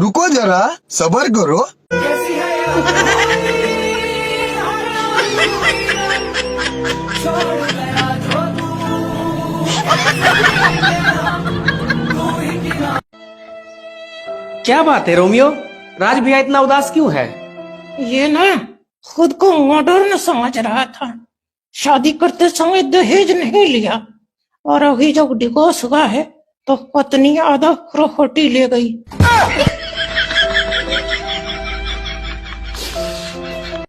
रुको जरा, सबर करो। क्या बात है रोमियो, राज भैया इतना उदास क्यों है? ये ना खुद को मॉडर्न समझ रहा था। शादी करते समय दहेज नहीं लिया और अभी जब डिवोर्स हुआ है तो पत्नी आधा प्रॉपर्टी ले गई।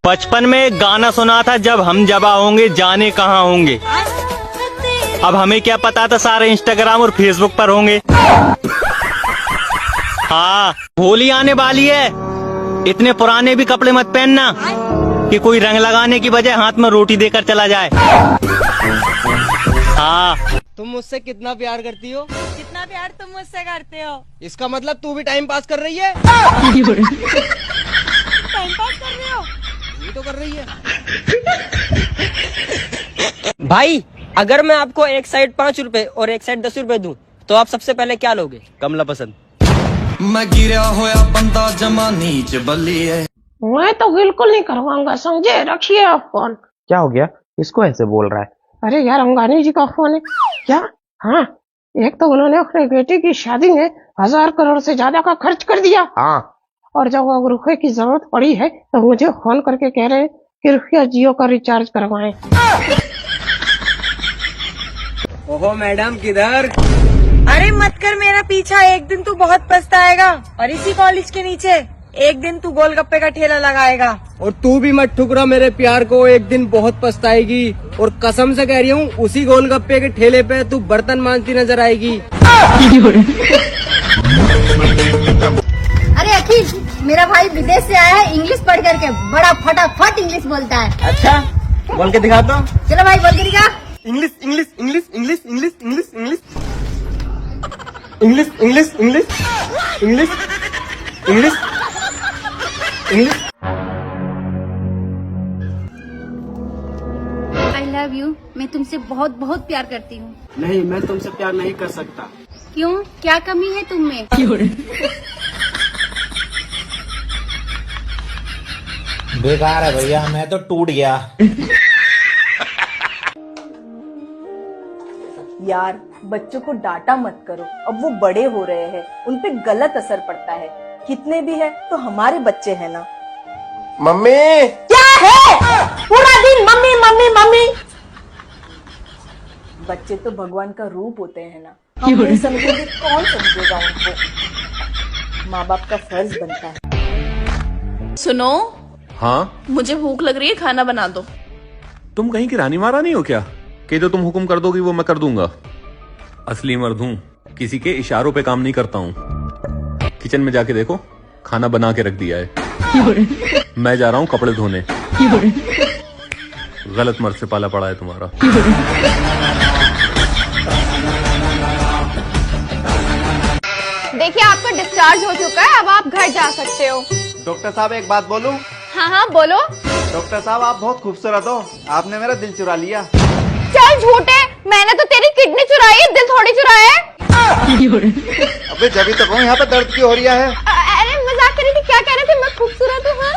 बचपन में एक गाना सुना था, जब हम जबा होंगे जाने कहाँ होंगे। अब हमें क्या पता था सारे इंस्टाग्राम और फेसबुक पर होंगे। हाँ, होली आने वाली है, इतने पुराने भी कपड़े मत पहनना कि कोई रंग लगाने की बजाय हाथ में रोटी देकर चला जाए। हाँ। तुम मुझसे कितना प्यार करती हो? कितना प्यार तुम मुझसे करते हो? इसका मतलब तू भी टाइम पास कर रही है। टाइम पास कर रहे हो? ये तो कर रही है। भाई, अगर मैं आपको एक साइड 5 रुपए और एक साइड 10 रुपए दूं, तो आप सबसे पहले क्या लोगे? कमला पसंद। मैं गिरा होया बंदा जमा नीच बल्ली है। मैं तो बिल्कुल नहीं करवाऊंगा, समझे? रखिए आप फोन। क्या हो गया, इसको ऐसे बोल रहा है? अरे यार, अंबानी जी का फोन है क्या? हाँ, एक तो उन्होंने अपने बेटे की शादी में 1000 करोड़ से ज्यादा का खर्च कर दिया। हाँ। और जब अब रुपए की जरूरत पड़ी है तो मुझे फोन करके कह रहे हैं कि रुपया जियो का रिचार्ज करवाएं। ओहो मैडम, किधर? अरे मत कर मेरा पीछा, एक दिन तू बहुत पछताएगा। और इसी कॉलेज के नीचे एक दिन तू गोलगप्पे का ठेला लगाएगा। और तू भी मत ठुकरा मेरे प्यार को, एक दिन बहुत पछताएगी। और कसम से कह रही हूँ, उसी गोलगप्पे के ठेले पे तू बर्तन मांजती नजर आएगी। अरे अखिल, मेरा भाई विदेश से आया है, इंग्लिश पढ़ करके बड़ा फटाफट इंग्लिश बोलता है। अच्छा, बोल के दिखा दो। चलो भाई, बोल के दिखा। English English English English English English English English English English English English English. I love you. मैं तुमसे बहुत बहुत प्यार करती हूँ। नहीं, मैं तुमसे प्यार नहीं कर सकता। क्यों? क्या कमी है तुम में? बेकार है भैया, मैं तो टूट गया। यार, बच्चों को डांटा मत करो, अब वो बड़े हो रहे हैं, उनपे गलत असर पड़ता है। कितने भी है तो हमारे बच्चे हैं ना। मम्मी, क्या है पूरा दिन मम्मी मम्मी मम्मी? बच्चे तो भगवान का रूप होते हैं ना, हम नहीं समझेंगे कौन समझेगा उनको। माँ बाप का फर्ज बनता है। सुनो, हाँ, मुझे भूख लग रही है, खाना बना दो। तुम कहीं की रानी महारानी हो क्या? कि जो तुम हुक्म कर दोगी वो मैं कर दूंगा। असली मर्द हूँ, किसी के इशारों पे काम नहीं करता हूँ। किचन में जाके देखो, खाना बना के रख दिया है। मैं जा रहा हूँ कपड़े धोने। गलत मर्द से पाला पड़ा है तुम्हारा। देखिए, आपका डिस्चार्ज हो चुका है, अब आप घर जा सकते हो। डॉक्टर साहब एक बात बोलूं? हाँ हाँ, बोलो। डॉक्टर साहब, आप बहुत खूबसूरत हो, आपने मेरा दिल चुरा लिया। चल झूठे, मैंने तो तेरी किडनी चुराई है, दिल थोड़ी चुराया है। अबे जब तक यहाँ पे दर्द क्यों हो रही है? अरे मजाक कर रही थी, क्या कह रहे थे? मैं खूबसूरत हूँ। हाँ?